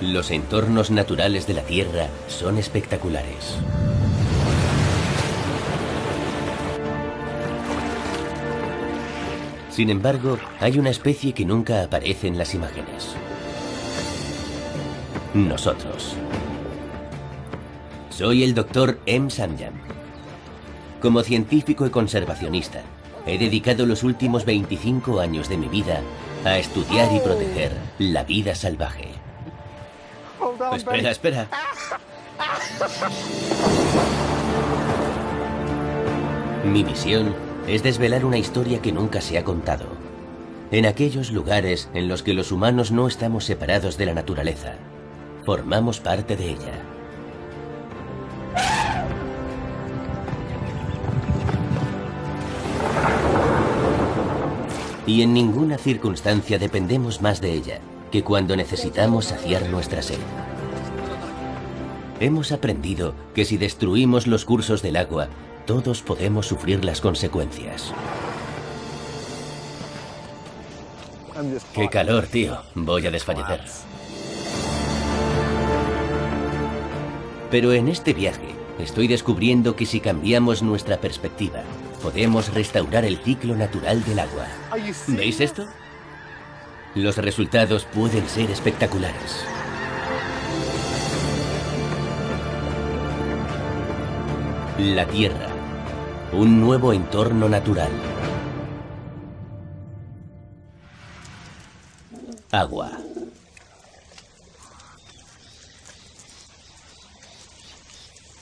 Los entornos naturales de la Tierra son espectaculares. Sin embargo, hay una especie que nunca aparece en las imágenes. Nosotros. Soy el Dr. M. Samyam. Como científico y conservacionista, he dedicado los últimos 25 años de mi vida a estudiar y proteger la vida salvaje. Espera, espera. Mi misión es desvelar una historia que nunca se ha contado. En aquellos lugares en los que los humanos no estamos separados de la naturaleza, formamos parte de ella. Y en ninguna circunstancia dependemos más de ella que cuando necesitamos saciar nuestra sed. Hemos aprendido que si destruimos los cursos del agua, todos podemos sufrir las consecuencias. ¡Qué calor, tío! Voy a desfallecer. Pero en este viaje estoy descubriendo que si cambiamos nuestra perspectiva, podemos restaurar el ciclo natural del agua. ¿Veis esto? Los resultados pueden ser espectaculares. La Tierra, un nuevo entorno natural. Agua.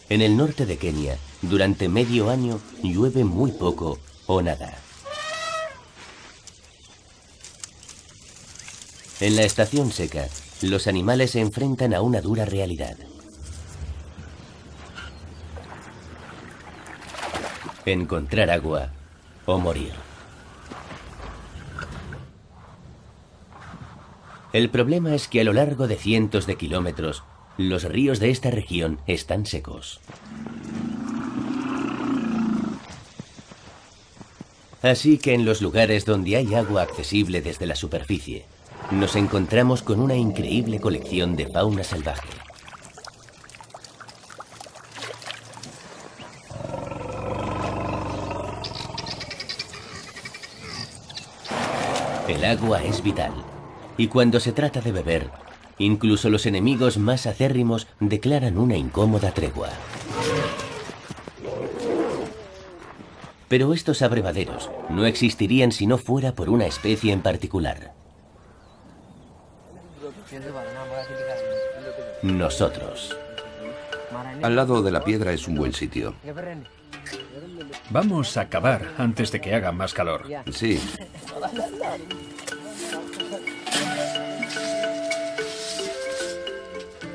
En el norte de Kenia, durante medio año, llueve muy poco o nada. En la estación seca, los animales se enfrentan a una dura realidad. Encontrar agua o morir. El problema es que a lo largo de cientos de kilómetros, los ríos de esta región están secos. Así que en los lugares donde hay agua accesible desde la superficie, nos encontramos con una increíble colección de fauna salvaje. El agua es vital, y cuando se trata de beber, incluso los enemigos más acérrimos declaran una incómoda tregua. Pero estos abrevaderos no existirían si no fuera por una especie en particular. Nosotros. Al lado de la piedra es un buen sitio. Vamos a cavar antes de que haga más calor. Sí.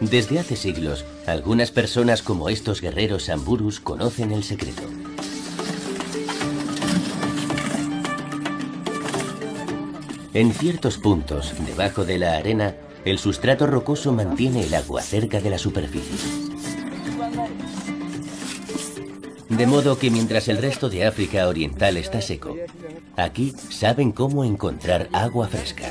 Desde hace siglos, algunas personas como estos guerreros samburus conocen el secreto. En ciertos puntos, debajo de la arena, el sustrato rocoso mantiene el agua cerca de la superficie. De modo que mientras el resto de África Oriental está seco, aquí saben cómo encontrar agua fresca.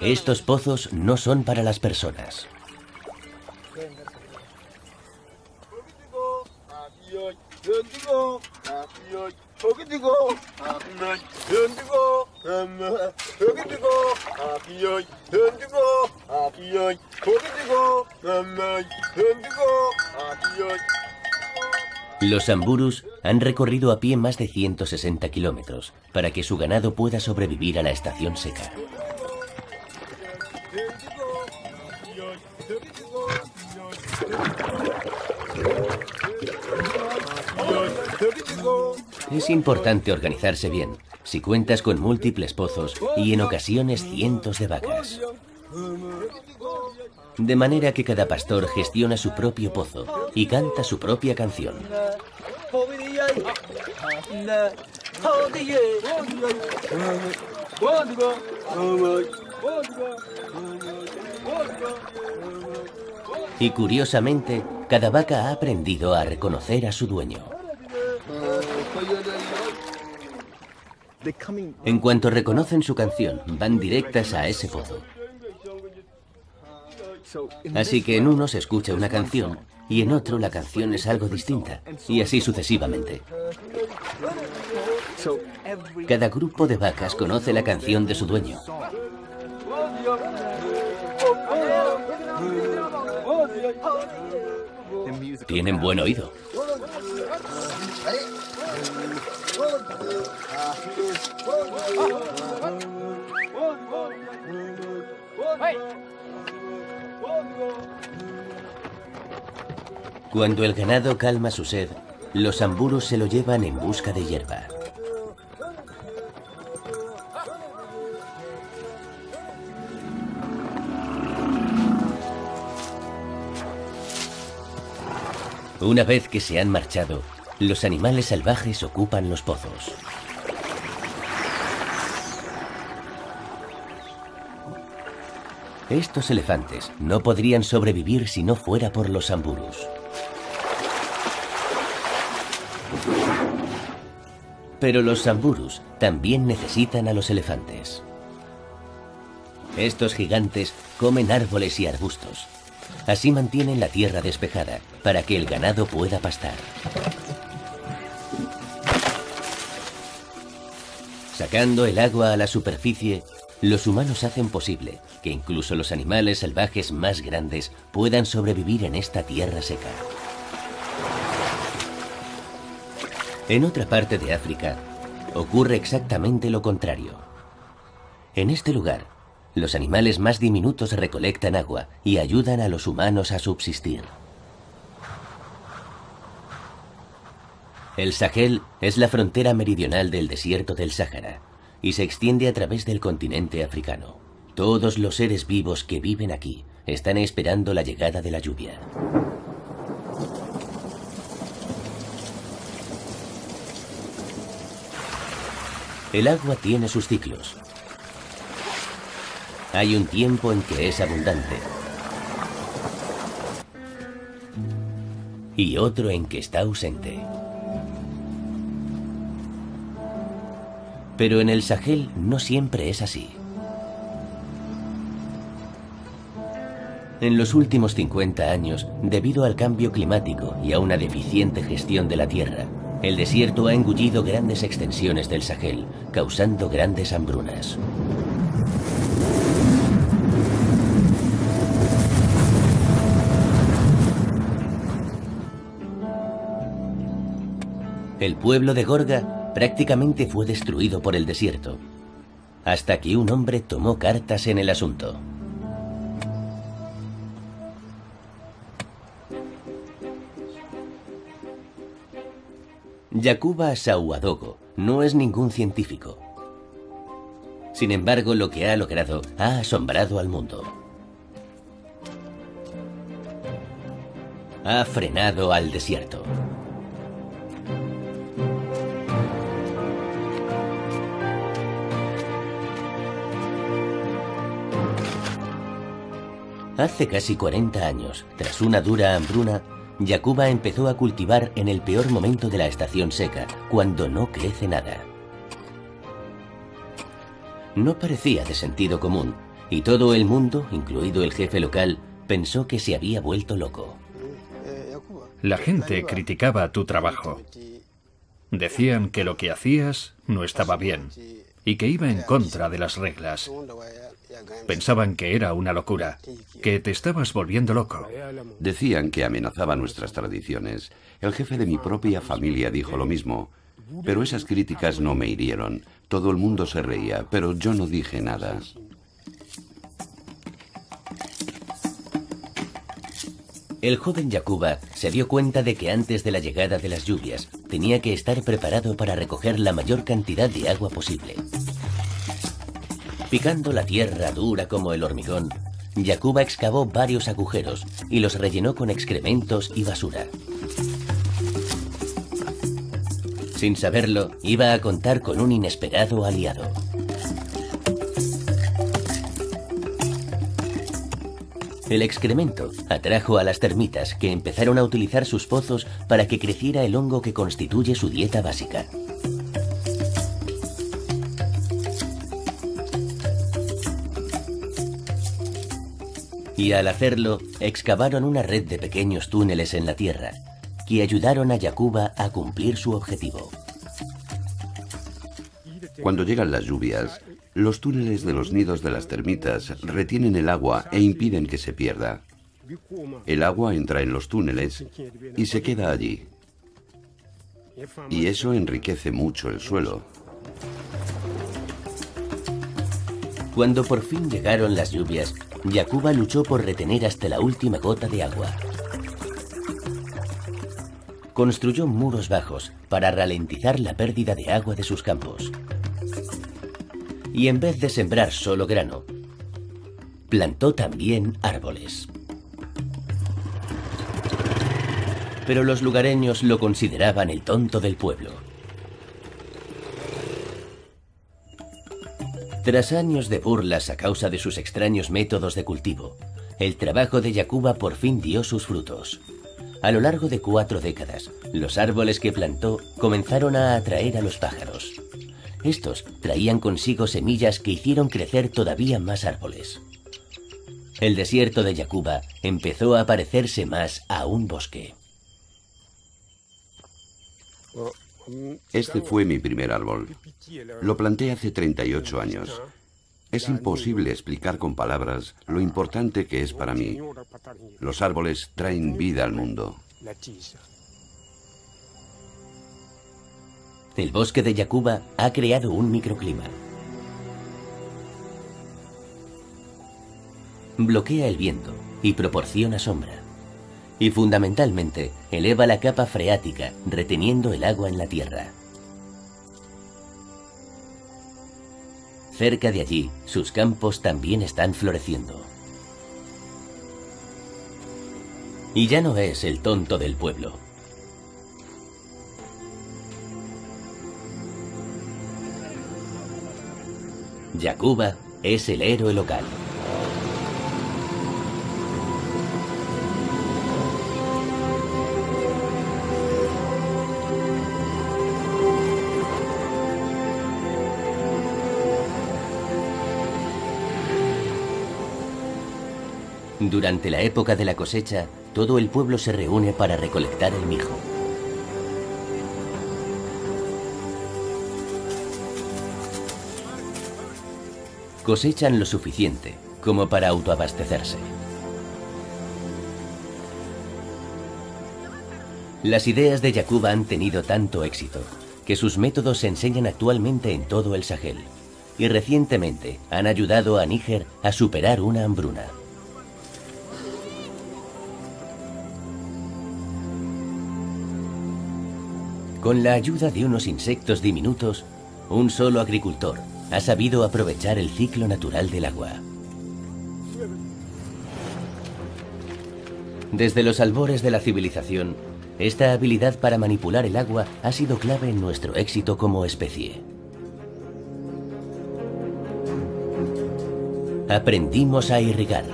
Estos pozos no son para las personas. Los samburus han recorrido a pie más de 160 kilómetros para que su ganado pueda sobrevivir a la estación seca. Es importante organizarse bien, si cuentas con múltiples pozos y en ocasiones cientos de vacas. De manera que cada pastor gestiona su propio pozo y canta su propia canción. Y curiosamente, cada vaca ha aprendido a reconocer a su dueño. En cuanto reconocen su canción, van directas a ese pozo. Así que en uno se escucha una canción y en otro la canción es algo distinta, y así sucesivamente. Cada grupo de vacas conoce la canción de su dueño. Tienen buen oído. Cuando el ganado calma su sed, los samburus se lo llevan en busca de hierba. Una vez que se han marchado, los animales salvajes ocupan los pozos. Estos elefantes no podrían sobrevivir si no fuera por los samburus. Pero los samburus también necesitan a los elefantes. Estos gigantes comen árboles y arbustos. Así mantienen la tierra despejada para que el ganado pueda pastar. Sacando el agua a la superficie, los humanos hacen posible que incluso los animales salvajes más grandes puedan sobrevivir en esta tierra seca. En otra parte de África ocurre exactamente lo contrario. En este lugar, los animales más diminutos recolectan agua y ayudan a los humanos a subsistir. El Sahel es la frontera meridional del desierto del Sáhara y se extiende a través del continente africano. Todos los seres vivos que viven aquí están esperando la llegada de la lluvia. El agua tiene sus ciclos. Hay un tiempo en que es abundante y otro en que está ausente. Pero en el Sahel no siempre es así. En los últimos 50 años, debido al cambio climático y a una deficiente gestión de la tierra, el desierto ha engullido grandes extensiones del Sahel, causando grandes hambrunas. El pueblo de Gorga prácticamente fue destruido por el desierto, hasta que un hombre tomó cartas en el asunto. Yakuba Saouadogo no es ningún científico. Sin embargo, lo que ha logrado ha asombrado al mundo. Ha frenado al desierto. Hace casi 40 años, tras una dura hambruna, Yakuba empezó a cultivar en el peor momento de la estación seca, cuando no crece nada. No parecía de sentido común, y todo el mundo, incluido el jefe local, pensó que se había vuelto loco. La gente criticaba tu trabajo. Decían que lo que hacías no estaba bien y que iba en contra de las reglas. Pensaban que era una locura, que te estabas volviendo loco. Decían que amenazaba nuestras tradiciones. El jefe de mi propia familia dijo lo mismo. Pero esas críticas no me hirieron. Todo el mundo se reía, pero yo no dije nada. El joven Yakuba se dio cuenta de que antes de la llegada de las lluvias tenía que estar preparado para recoger la mayor cantidad de agua posible. Picando la tierra dura como el hormigón, Yakuba excavó varios agujeros y los rellenó con excrementos y basura. Sin saberlo, iba a contar con un inesperado aliado. El excremento atrajo a las termitas, que empezaron a utilizar sus pozos para que creciera el hongo que constituye su dieta básica. Y al hacerlo, excavaron una red de pequeños túneles en la tierra, que ayudaron a Yakuba a cumplir su objetivo. Cuando llegan las lluvias, los túneles de los nidos de las termitas retienen el agua e impiden que se pierda. El agua entra en los túneles y se queda allí. Y eso enriquece mucho el suelo. Cuando por fin llegaron las lluvias, Yakuba luchó por retener hasta la última gota de agua. Construyó muros bajos para ralentizar la pérdida de agua de sus campos. Y en vez de sembrar solo grano, plantó también árboles. Pero los lugareños lo consideraban el tonto del pueblo. Tras años de burlas a causa de sus extraños métodos de cultivo, el trabajo de Yakuba por fin dio sus frutos. A lo largo de 4 décadas, los árboles que plantó comenzaron a atraer a los pájaros. Estos traían consigo semillas que hicieron crecer todavía más árboles. El desierto de Yakuba empezó a parecerse más a un bosque. Este fue mi primer árbol. Lo planté hace 38 años. Es imposible explicar con palabras lo importante que es para mí. Los árboles traen vida al mundo. El bosque de Yakuba ha creado un microclima. Bloquea el viento y proporciona sombra. Y fundamentalmente eleva la capa freática, reteniendo el agua en la tierra. Cerca de allí, sus campos también están floreciendo. Y ya no es el tonto del pueblo. Yakuba es el héroe local. Durante la época de la cosecha, todo el pueblo se reúne para recolectar el mijo. Cosechan lo suficiente como para autoabastecerse. Las ideas de Yakuba han tenido tanto éxito que sus métodos se enseñan actualmente en todo el Sahel y recientemente han ayudado a Níger a superar una hambruna. Con la ayuda de unos insectos diminutos, un solo agricultor ha sabido aprovechar el ciclo natural del agua. Desde los albores de la civilización, esta habilidad para manipular el agua ha sido clave en nuestro éxito como especie. Aprendimos a irrigar.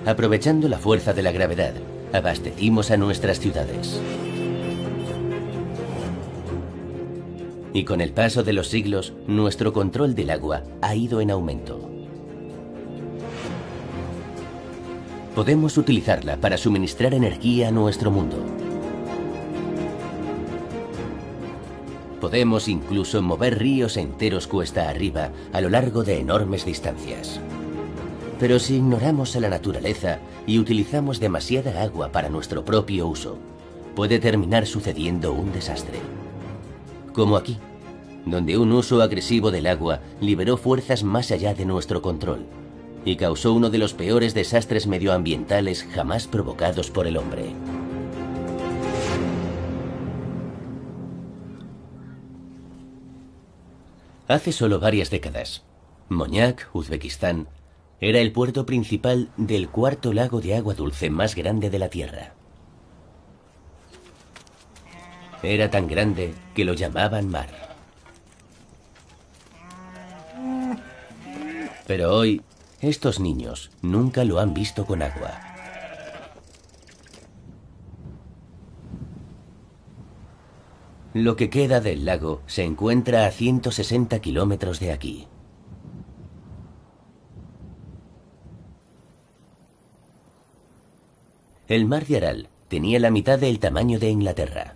Aprovechando la fuerza de la gravedad, abastecimos a nuestras ciudades. Y con el paso de los siglos, nuestro control del agua ha ido en aumento. Podemos utilizarla para suministrar energía a nuestro mundo. Podemos incluso mover ríos enteros cuesta arriba a lo largo de enormes distancias. Pero si ignoramos a la naturaleza y utilizamos demasiada agua para nuestro propio uso, puede terminar sucediendo un desastre. Como aquí, donde un uso agresivo del agua liberó fuerzas más allá de nuestro control y causó uno de los peores desastres medioambientales jamás provocados por el hombre. Hace solo varias décadas, Moñak, Uzbekistán, era el puerto principal del 4.º lago de agua dulce más grande de la Tierra. Era tan grande que lo llamaban mar. Pero hoy, estos niños nunca lo han visto con agua. Lo que queda del lago se encuentra a 160 kilómetros de aquí. El mar de Aral tenía la mitad del tamaño de Inglaterra.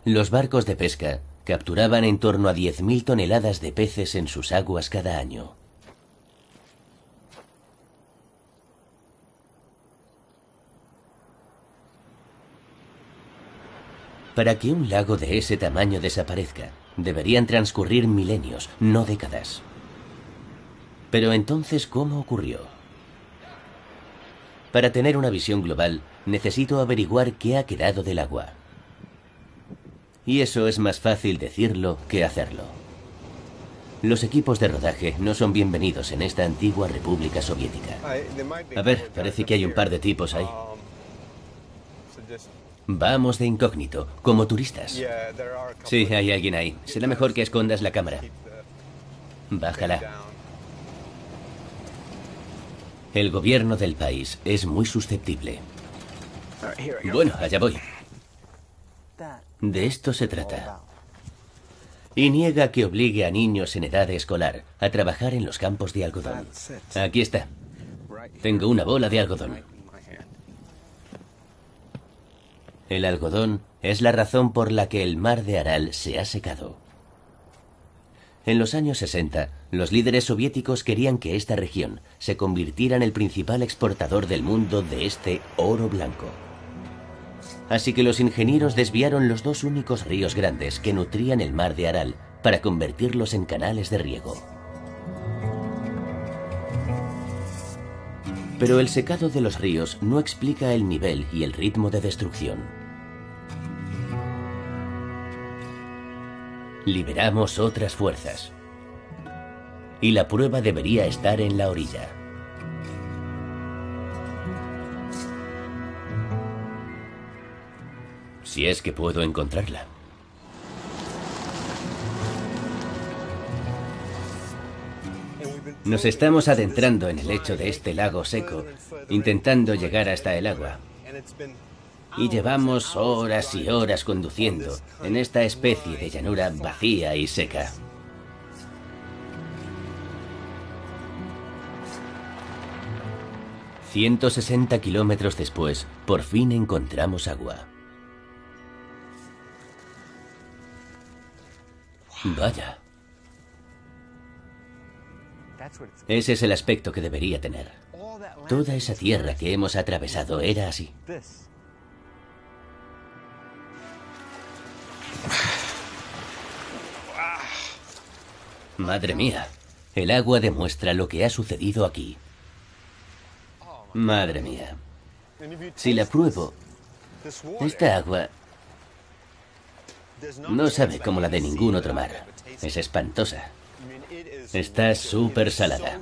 Los barcos de pesca capturaban en torno a 10.000 toneladas de peces en sus aguas cada año. Para que un lago de ese tamaño desaparezca, deberían transcurrir milenios, no décadas. Pero entonces, ¿cómo ocurrió? Para tener una visión global, necesito averiguar qué ha quedado del agua. Y eso es más fácil decirlo que hacerlo. Los equipos de rodaje no son bienvenidos en esta antigua República Soviética. A ver, parece que hay un par de tipos ahí. Vamos de incógnito, como turistas. Sí, hay alguien ahí. Será mejor que escondas la cámara. Bájala. El gobierno del país es muy susceptible. Bueno, allá voy. De esto se trata. Y niega que obligue a niños en edad escolar a trabajar en los campos de algodón. Aquí está. Tengo una bola de algodón. El algodón es la razón por la que el mar de Aral se ha secado. En los años 60, los líderes soviéticos querían que esta región se convirtiera en el principal exportador del mundo de este oro blanco. Así que los ingenieros desviaron los dos únicos ríos grandes que nutrían el mar de Aral para convertirlos en canales de riego. Pero el secado de los ríos no explica el nivel y el ritmo de destrucción. Liberamos otras fuerzas. Y la prueba debería estar en la orilla. Si es que puedo encontrarla. Nos estamos adentrando en el lecho de este lago seco, intentando llegar hasta el agua. Y llevamos horas y horas conduciendo en esta especie de llanura vacía y seca. «160 kilómetros después, por fin encontramos agua. Vaya. Ese es el aspecto que debería tener. Toda esa tierra que hemos atravesado era así. Madre mía, el agua demuestra lo que ha sucedido aquí. Madre mía. Si la pruebo, esta agua no sabe como la de ningún otro mar. Es espantosa. Está súper salada.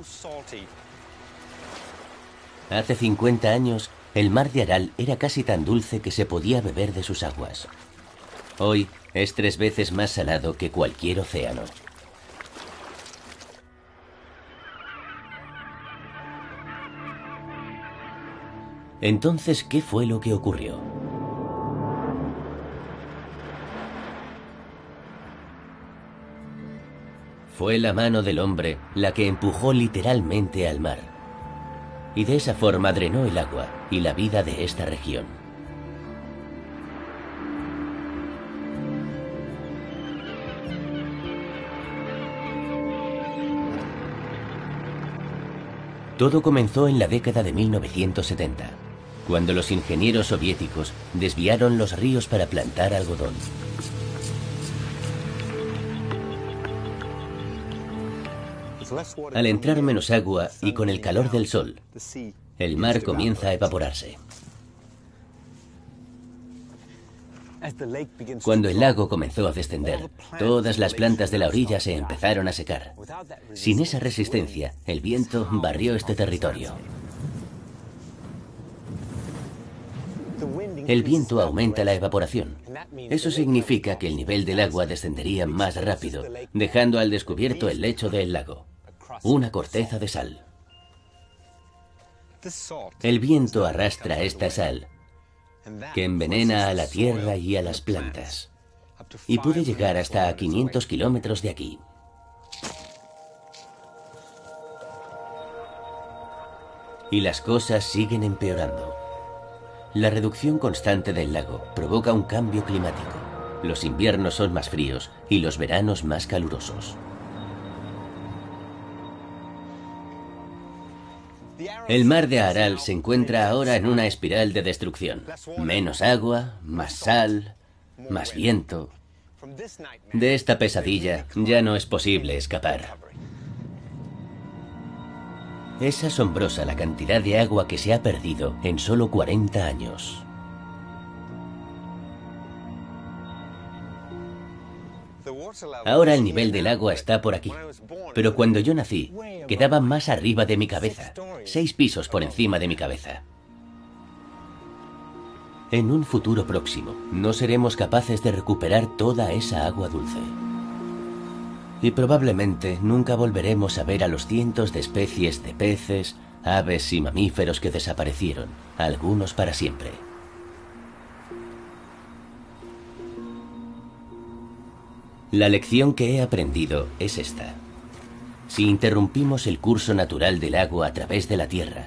Hace 50 años, el mar de Aral era casi tan dulce que se podía beber de sus aguas. Hoy es 3 veces más salado que cualquier océano. Entonces, ¿qué fue lo que ocurrió? Fue la mano del hombre la que empujó literalmente al mar. Y de esa forma drenó el agua y la vida de esta región. Todo comenzó en la década de 1970, cuando los ingenieros soviéticos desviaron los ríos para plantar algodón. Al entrar menos agua y con el calor del sol, el mar comienza a evaporarse. Cuando el lago comenzó a descender, todas las plantas de la orilla se empezaron a secar. Sin esa resistencia, el viento barrió este territorio. El viento aumenta la evaporación. Eso significa que el nivel del agua descendería más rápido, dejando al descubierto el lecho del lago, una corteza de sal. El viento arrastra esta sal, que envenena a la tierra y a las plantas, y puede llegar hasta a 500 kilómetros de aquí. Y las cosas siguen empeorando. La reducción constante del lago provoca un cambio climático. Los inviernos son más fríos y los veranos más calurosos. El mar de Aral se encuentra ahora en una espiral de destrucción. Menos agua, más sal, más viento. De esta pesadilla ya no es posible escapar. Es asombrosa la cantidad de agua que se ha perdido en solo 40 años. Ahora el nivel del agua está por aquí, pero cuando yo nací, quedaba más arriba de mi cabeza, 6 pisos por encima de mi cabeza. En un futuro próximo, no seremos capaces de recuperar toda esa agua dulce. Y probablemente nunca volveremos a ver a los cientos de especies de peces, aves y mamíferos que desaparecieron, algunos para siempre. La lección que he aprendido es esta. Si interrumpimos el curso natural del agua a través de la Tierra,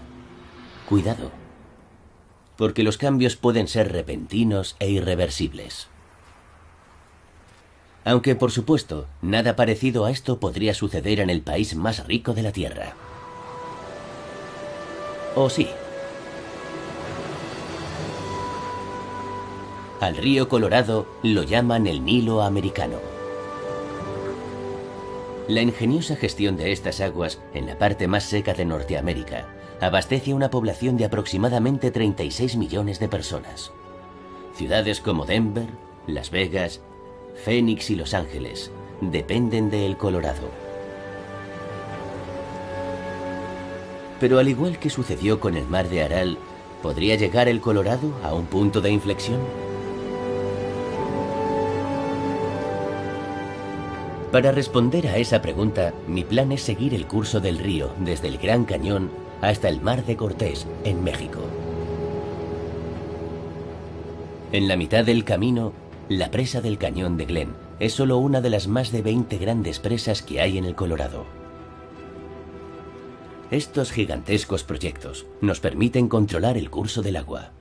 cuidado, porque los cambios pueden ser repentinos e irreversibles. Aunque, por supuesto, nada parecido a esto podría suceder en el país más rico de la Tierra. ¿O sí? Al río Colorado lo llaman el Nilo americano. La ingeniosa gestión de estas aguas en la parte más seca de Norteamérica abastece a una población de aproximadamente 36 millones de personas. Ciudades como Denver, Las Vegas, Phoenix y Los Ángeles dependen del Colorado. Pero al igual que sucedió con el mar de Aral, ¿podría llegar el Colorado a un punto de inflexión? Para responder a esa pregunta, mi plan es seguir el curso del río desde el Gran Cañón hasta el Mar de Cortés, en México. En la mitad del camino, la presa del Cañón de Glen es solo una de las más de 20 grandes presas que hay en el Colorado. Estos gigantescos proyectos nos permiten controlar el curso del agua.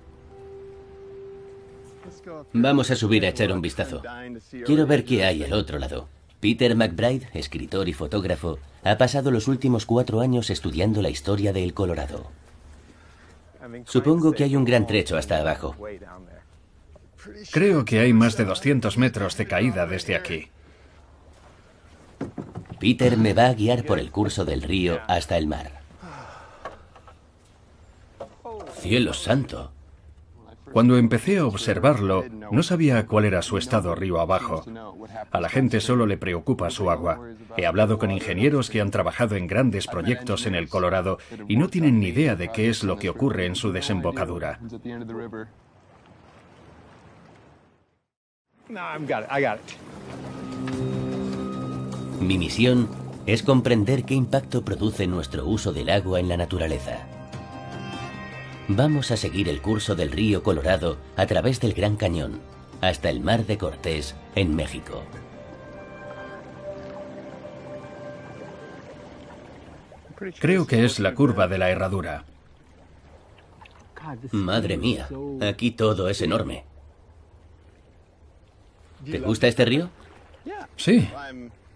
Vamos a subir a echar un vistazo. Quiero ver qué hay al otro lado. Peter McBride, escritor y fotógrafo, ha pasado los últimos 4 años estudiando la historia del Colorado. Supongo que hay un gran trecho hasta abajo. Creo que hay más de 200 metros de caída desde aquí. Peter me va a guiar por el curso del río hasta el mar. ¡Cielo santo! Cuando empecé a observarlo, no sabía cuál era su estado río abajo. A la gente solo le preocupa su agua. He hablado con ingenieros que han trabajado en grandes proyectos en el Colorado y no tienen ni idea de qué es lo que ocurre en su desembocadura. Mi misión es comprender qué impacto produce nuestro uso del agua en la naturaleza. Vamos a seguir el curso del río Colorado a través del Gran Cañón, hasta el Mar de Cortés, en México. Creo que es la curva de la herradura. Madre mía, aquí todo es enorme. ¿Te gusta este río? Sí,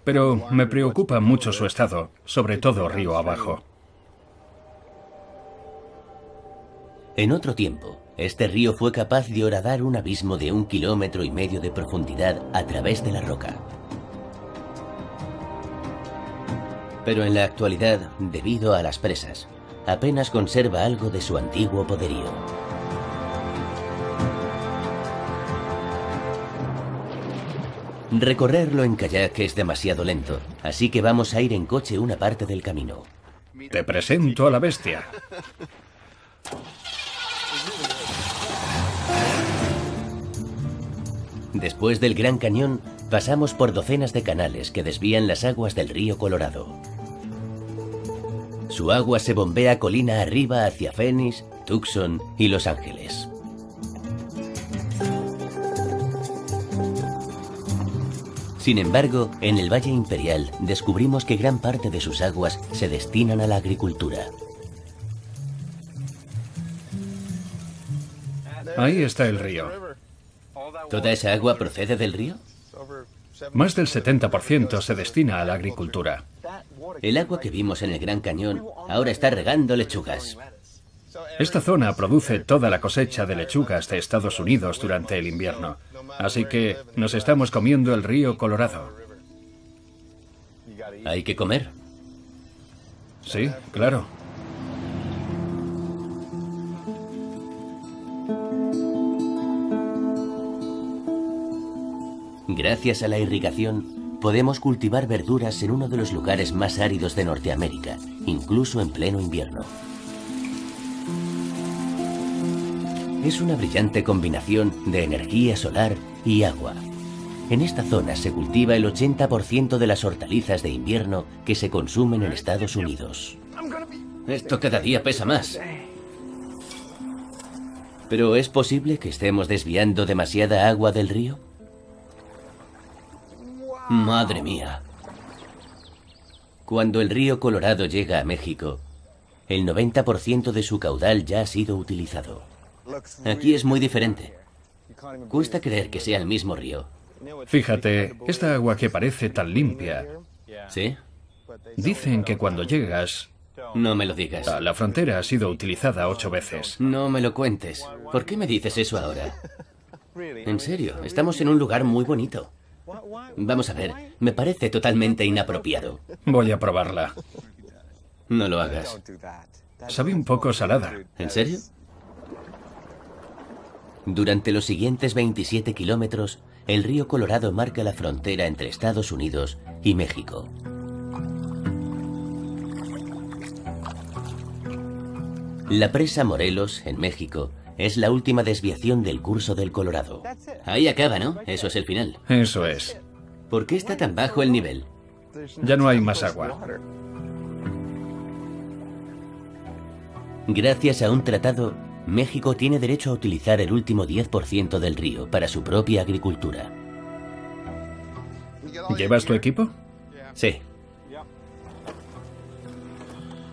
pero me preocupa mucho su estado, sobre todo río abajo. En otro tiempo, este río fue capaz de horadar un abismo de 1,5 kilómetros de profundidad a través de la roca. Pero en la actualidad, debido a las presas, apenas conserva algo de su antiguo poderío. Recorrerlo en kayak es demasiado lento, así que vamos a ir en coche una parte del camino. Te presento a la bestia. Después del Gran Cañón, pasamos por docenas de canales que desvían las aguas del río Colorado. Su agua se bombea colina arriba hacia Phoenix, Tucson y Los Ángeles. Sin embargo, en el Valle Imperial descubrimos que gran parte de sus aguas se destinan a la agricultura. Ahí está el río. ¿Toda esa agua procede del río? Más del 70% se destina a la agricultura. El agua que vimos en el Gran Cañón ahora está regando lechugas. Esta zona produce toda la cosecha de lechugas de Estados Unidos durante el invierno. Así que nos estamos comiendo el río Colorado. ¿Hay que comer? Sí, claro. Gracias a la irrigación, podemos cultivar verduras en uno de los lugares más áridos de Norteamérica, incluso en pleno invierno. Es una brillante combinación de energía solar y agua. En esta zona se cultiva el 80% de las hortalizas de invierno que se consumen en Estados Unidos. Esto cada día pesa más. ¿Pero es posible que estemos desviando demasiada agua del río? ¡Madre mía! Cuando el río Colorado llega a México, el 90% de su caudal ya ha sido utilizado. Aquí es muy diferente. Cuesta creer que sea el mismo río. Fíjate, esta agua que parece tan limpia. ¿Sí? Dicen que cuando llegas No me lo digas. a la frontera ha sido utilizada 8 veces. No me lo cuentes. ¿Por qué me dices eso ahora? En serio, estamos en un lugar muy bonito. Vamos a ver, me parece totalmente inapropiado. Voy a probarla. No lo hagas. Sabe un poco salada. ¿En serio? Durante los siguientes 27 kilómetros, el río Colorado marca la frontera entre Estados Unidos y México. La presa Morelos, en México, es la última desviación del curso del Colorado. Ahí acaba, ¿no? Eso es el final. Eso es. ¿Por qué está tan bajo el nivel? Ya no hay más agua. Gracias a un tratado, México tiene derecho a utilizar el último 10% del río para su propia agricultura. ¿Llevas tu equipo? Sí.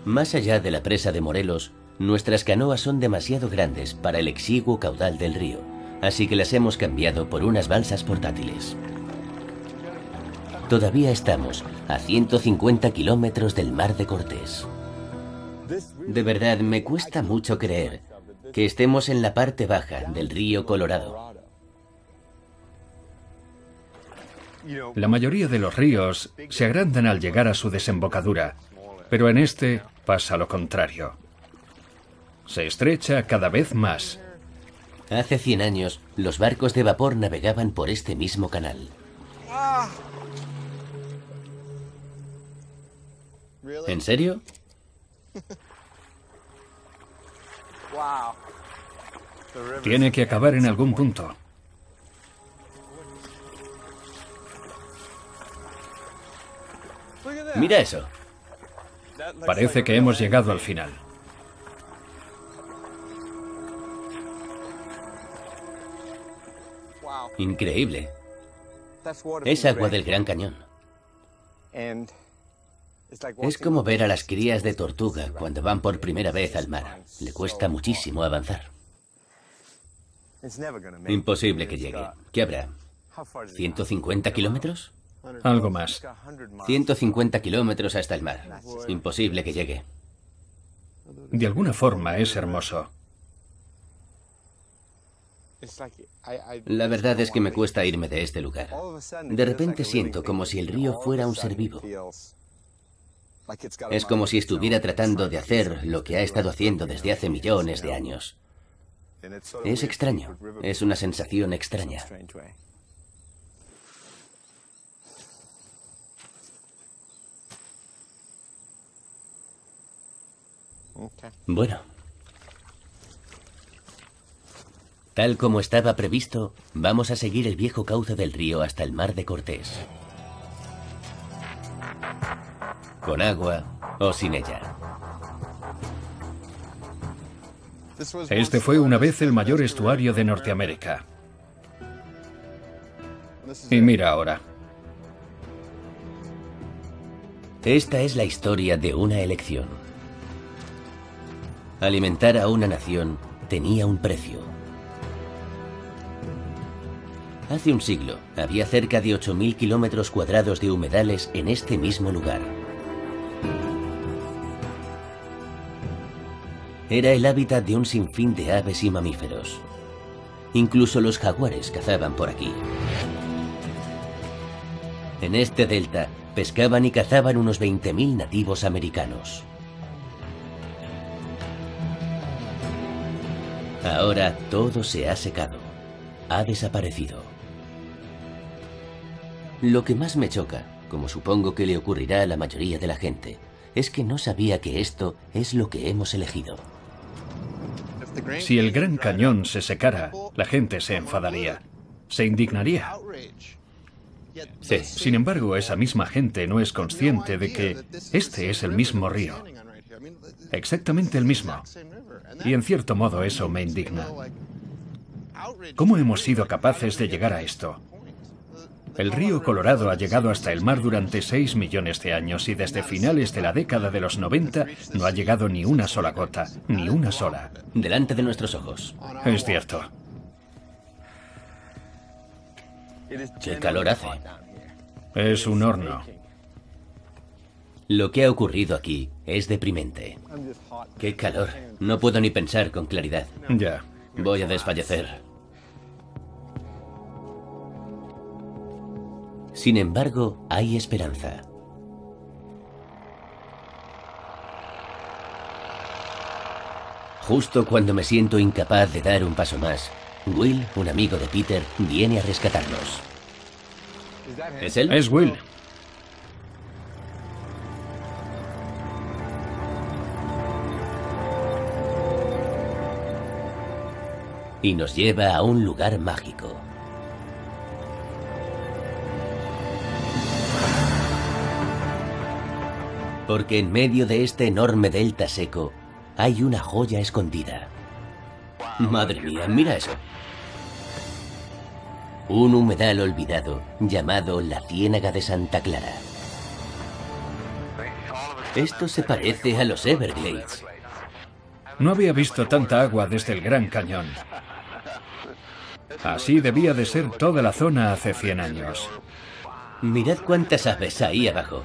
Más allá de la presa de Morelos, nuestras canoas son demasiado grandes para el exiguo caudal del río, así que las hemos cambiado por unas balsas portátiles. Todavía estamos a 150 kilómetros del Mar de Cortés. De verdad, me cuesta mucho creer que estemos en la parte baja del río Colorado. La mayoría de los ríos se agrandan al llegar a su desembocadura, pero en este pasa lo contrario. Se estrecha cada vez más. Hace 100 años, los barcos de vapor navegaban por este mismo canal. ¿En serio? Tiene que acabar en algún punto. Mira eso. Parece que hemos llegado al final. Increíble. Es agua del Gran Cañón. Es como ver a las crías de tortuga cuando van por primera vez al mar. Le cuesta muchísimo avanzar. Imposible que llegue. ¿Qué habrá? ¿150 kilómetros? Algo más. 150 kilómetros hasta el mar. Imposible que llegue. De alguna forma es hermoso. La verdad es que me cuesta irme de este lugar. De repente siento como si el río fuera un ser vivo. Es como si estuviera tratando de hacer lo que ha estado haciendo desde hace millones de años. Es extraño. Es una sensación extraña. Bueno. Tal como estaba previsto, vamos a seguir el viejo cauce del río hasta el Mar de Cortés. Con agua o sin ella. Este fue una vez el mayor estuario de Norteamérica. Y mira ahora. Esta es la historia de una elección. Alimentar a una nación tenía un precio. Hace un siglo, había cerca de 8.000 kilómetros cuadrados de humedales en este mismo lugar. Era el hábitat de un sinfín de aves y mamíferos. Incluso los jaguares cazaban por aquí. En este delta, pescaban y cazaban unos 20.000 nativos americanos. Ahora todo se ha secado. Ha desaparecido. Lo que más me choca, como supongo que le ocurrirá a la mayoría de la gente, es que no sabía que esto es lo que hemos elegido. Si el Gran Cañón se secara, la gente se enfadaría, se indignaría. Sí. Sin embargo, esa misma gente no es consciente de que este es el mismo río. Exactamente el mismo. Y en cierto modo eso me indigna. ¿Cómo hemos sido capaces de llegar a esto? El río Colorado ha llegado hasta el mar durante 6 millones de años y desde finales de la década de los 90 no ha llegado ni una sola gota, ni una sola. Delante de nuestros ojos. Es cierto. ¿Qué calor hace? Es un horno. Lo que ha ocurrido aquí es deprimente. ¡Qué calor! No puedo ni pensar con claridad. Ya. Voy a desfallecer. Sin embargo, hay esperanza. Justo cuando me siento incapaz de dar un paso más, Will, un amigo de Peter, viene a rescatarnos. ¿Es él? Es Will. Y nos lleva a un lugar mágico. Porque en medio de este enorme delta seco hay una joya escondida. Madre mía, mira eso. Un humedal olvidado llamado la Ciénaga de Santa Clara. Esto se parece a los Everglades. No había visto tanta agua desde el Gran Cañón. Así debía de ser toda la zona hace 100 años. Mirad cuántas aves ahí abajo.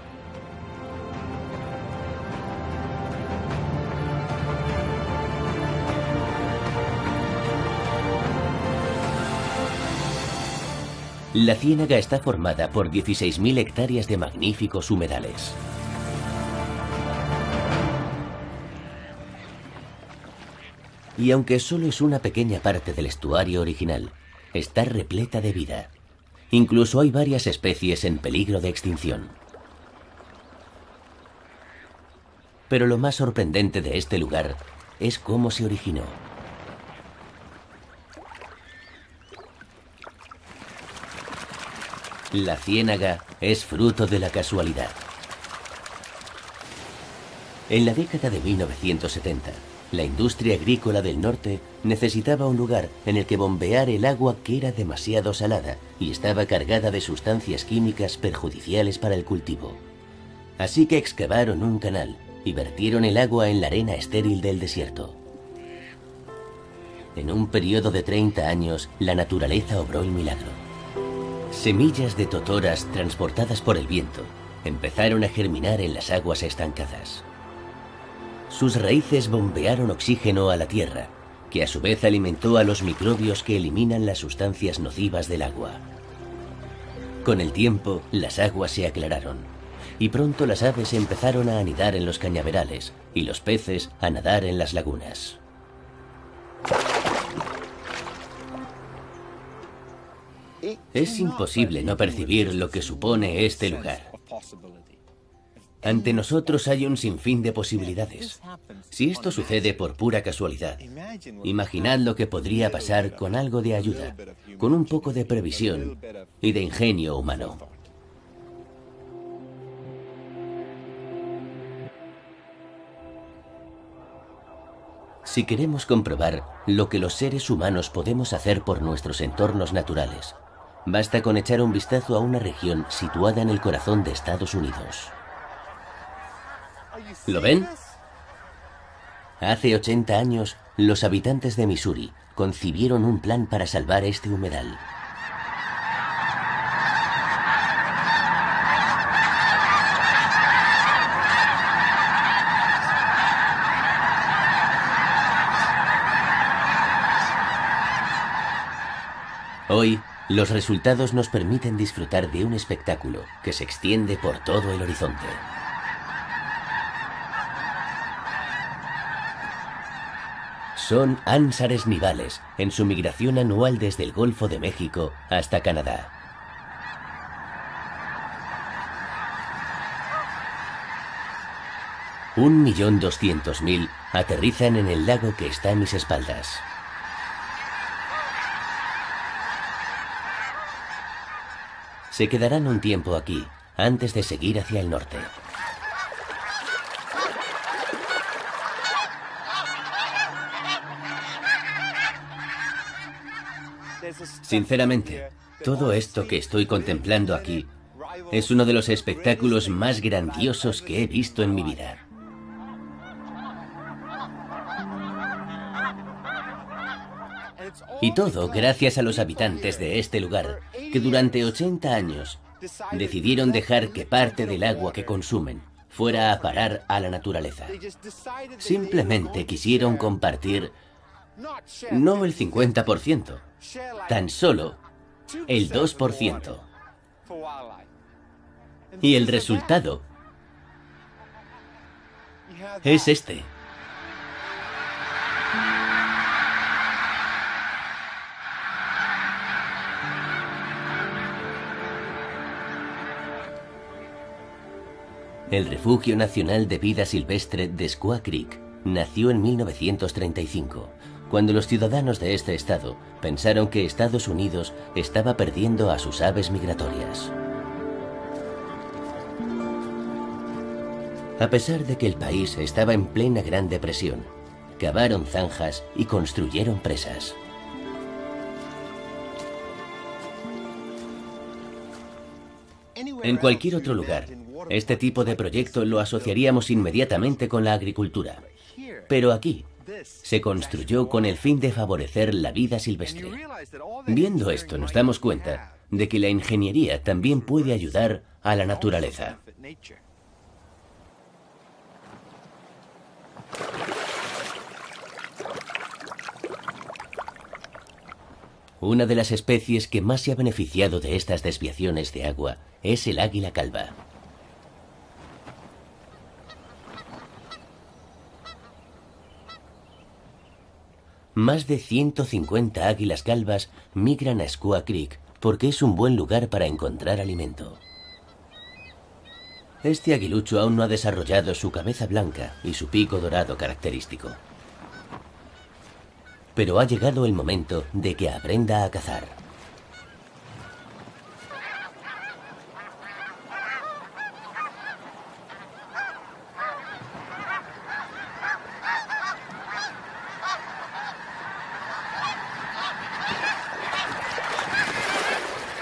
La ciénaga está formada por 16.000 hectáreas de magníficos humedales. Y aunque solo es una pequeña parte del estuario original, está repleta de vida. Incluso hay varias especies en peligro de extinción. Pero lo más sorprendente de este lugar es cómo se originó. La ciénaga es fruto de la casualidad. En la década de 1970, la industria agrícola del norte necesitaba un lugar en el que bombear el agua que era demasiado salada y estaba cargada de sustancias químicas perjudiciales para el cultivo. Así que excavaron un canal y vertieron el agua en la arena estéril del desierto. En un periodo de 30 años, la naturaleza obró el milagro. Semillas de totoras transportadas por el viento empezaron a germinar en las aguas estancadas. Sus raíces bombearon oxígeno a la tierra, que a su vez alimentó a los microbios que eliminan las sustancias nocivas del agua. Con el tiempo, las aguas se aclararon, y pronto las aves empezaron a anidar en los cañaverales y los peces a nadar en las lagunas. Es imposible no percibir lo que supone este lugar. Ante nosotros hay un sinfín de posibilidades. Si esto sucede por pura casualidad, imaginad lo que podría pasar con algo de ayuda, con un poco de previsión y de ingenio humano. Si queremos comprobar lo que los seres humanos podemos hacer por nuestros entornos naturales, basta con echar un vistazo a una región situada en el corazón de Estados Unidos. ¿Lo ven? Hace 80 años, los habitantes de Missouri concibieron un plan para salvar este humedal. Hoy, los resultados nos permiten disfrutar de un espectáculo que se extiende por todo el horizonte. Son ánsares nivales en su migración anual desde el Golfo de México hasta Canadá. $1.200.000 aterrizan en el lago que está a mis espaldas. Se quedarán un tiempo aquí, antes de seguir hacia el norte. Sinceramente, todo esto que estoy contemplando aquí es uno de los espectáculos más grandiosos que he visto en mi vida. Y todo gracias a los habitantes de este lugar, que durante 80 años decidieron dejar que parte del agua que consumen fuera a parar a la naturaleza. Simplemente quisieron compartir no el 50%, tan solo el 2%. Y el resultado es este. El Refugio Nacional de Vida Silvestre de Squaw Creek nació en 1935, cuando los ciudadanos de este estado pensaron que Estados Unidos estaba perdiendo a sus aves migratorias. A pesar de que el país estaba en plena Gran Depresión, cavaron zanjas y construyeron presas. En cualquier otro lugar, este tipo de proyecto lo asociaríamos inmediatamente con la agricultura. Pero aquí se construyó con el fin de favorecer la vida silvestre. Viendo esto, nos damos cuenta de que la ingeniería también puede ayudar a la naturaleza. Una de las especies que más se ha beneficiado de estas desviaciones de agua es el águila calva. Más de 150 águilas calvas migran a Squaw Creek porque es un buen lugar para encontrar alimento. Este aguilucho aún no ha desarrollado su cabeza blanca y su pico dorado característico. Pero ha llegado el momento de que aprenda a cazar.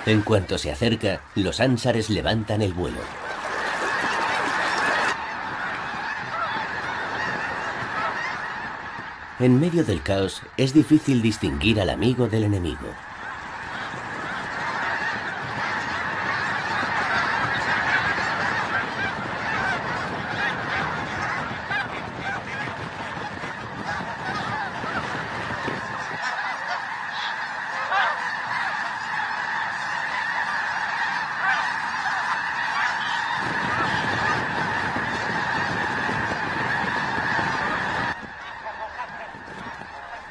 En cuanto se acerca, los ánsares levantan el vuelo. En medio del caos, es difícil distinguir al amigo del enemigo.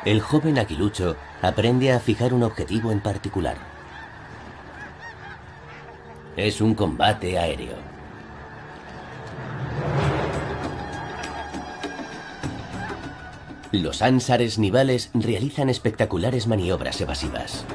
El joven aguilucho aprende a fijar un objetivo en particular. Es un combate aéreo. Los ánsares nivales realizan espectaculares maniobras evasivas.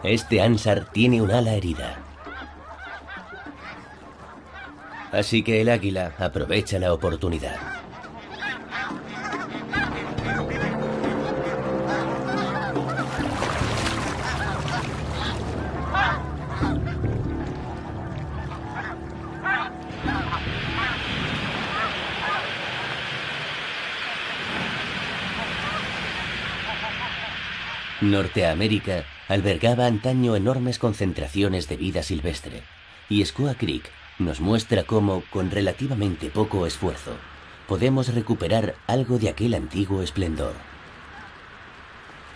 Este ánsar tiene un ala herida. Así que el águila aprovecha la oportunidad. Norteamérica albergaba antaño enormes concentraciones de vida silvestre, y Squaw Creek nos muestra cómo, con relativamente poco esfuerzo, podemos recuperar algo de aquel antiguo esplendor.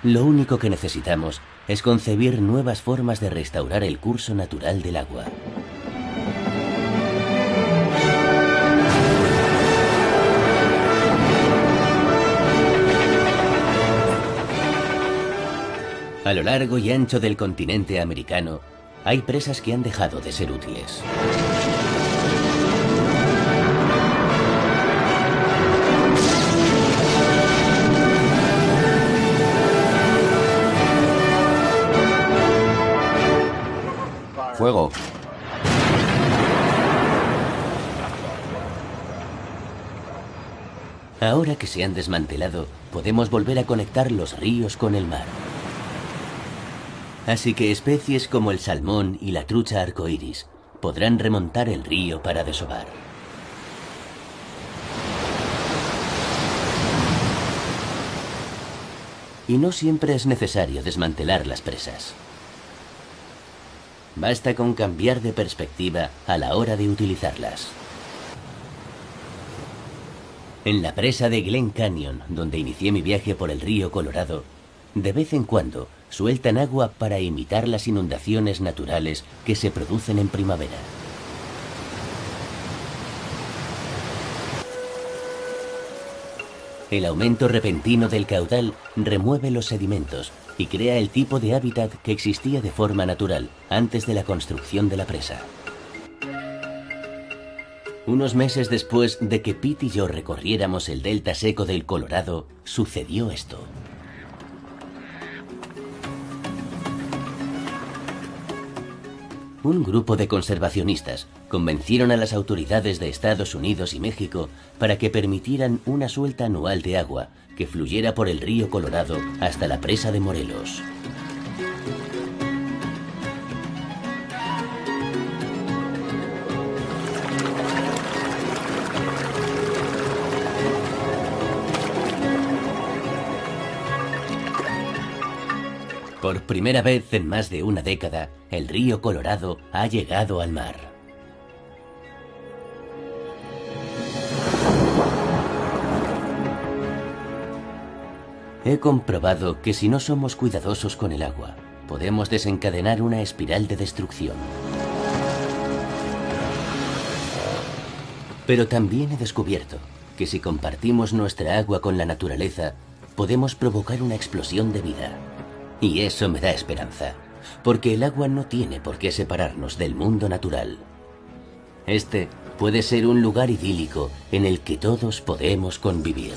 Lo único que necesitamos es concebir nuevas formas de restaurar el curso natural del agua. A lo largo y ancho del continente americano, hay presas que han dejado de ser útiles. Fuego. Ahora que se han desmantelado, podemos volver a conectar los ríos con el mar. Así que especies como el salmón y la trucha arcoíris podrán remontar el río para desovar. Y no siempre es necesario desmantelar las presas. Basta con cambiar de perspectiva a la hora de utilizarlas. En la presa de Glen Canyon, donde inicié mi viaje por el río Colorado, de vez en cuando sueltan agua para imitar las inundaciones naturales que se producen en primavera. El aumento repentino del caudal remueve los sedimentos y crea el tipo de hábitat que existía de forma natural antes de la construcción de la presa. Unos meses después de que Pete y yo recorriéramos el delta seco del Colorado, sucedió esto. Un grupo de conservacionistas convencieron a las autoridades de Estados Unidos y México para que permitieran una suelta anual de agua que fluyera por el río Colorado hasta la presa de Morelos. Por primera vez en más de una década, el río Colorado ha llegado al mar. He comprobado que si no somos cuidadosos con el agua, podemos desencadenar una espiral de destrucción. Pero también he descubierto que si compartimos nuestra agua con la naturaleza, podemos provocar una explosión de vida. Y eso me da esperanza, porque el agua no tiene por qué separarnos del mundo natural. Este puede ser un lugar idílico en el que todos podemos convivir.